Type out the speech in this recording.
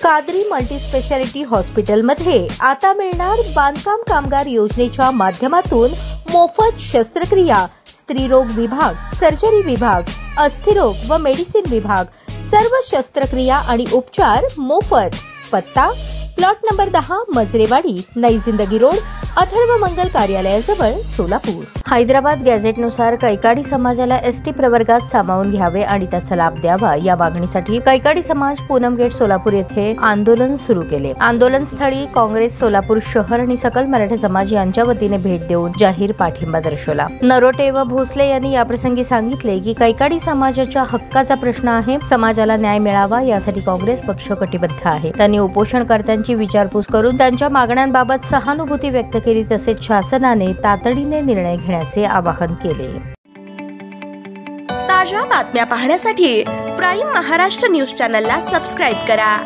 Qadri multi speciality हॉस्पिटलमध्ये आता मिळणार बांधकाम कामगार योजनेच्या माध्यमातून मोफत शस्त्रक्रिया, स्त्रीरोग विभाग, सर्जरी विभाग, अस्थिरोग व मेडिसिन विभाग, सर्व शस्त्रक्रिया आणि उपचार मोफत। पत्ता प्लॉट नंबर 10, मजरेवाडी, नई जिंदगी रोड, अथर्व मंगल कार्यालयाजवळ, सोलापूर। हैदराबाद गॅझेटनुसार कैकाडी समाजाला एसटी प्रवर्गात सामावून घ्यावे आणि त्याचा लाभ द्यावा या मागणीसाठी कैकाडी समाज पूनम गेट सोलापूर येथे आंदोलन सुरू केले। आंदोलनस्थळी काँग्रेस सोलापूर शहर आणि सकल मराठा समाज यांच्या वतीने भेट देऊन जाहीर पाठिंबा दर्शवला। नरोटे व भोसले यांनी याप्रसंगी सांगितले की कैकाडी समाजाच्या हक्काचा प्रश्न आहे, समाजाला न्याय मिळावा यासाठी काँग्रेस पक्ष कटिबद्ध आहे। त्यांनी उपोषणकर्त्यांची विचारपूस करून त्यांच्या मागण्यांबाबत सहानुभूती व्यक्त केली, तसेच शासनाने तातडीने निर्णय घेण्याचे आवाहन केले। ताज्या बातम्या पाहण्यासाठी प्राईम महाराष्ट्र न्यूज चॅनलला सबस्क्राईब करा।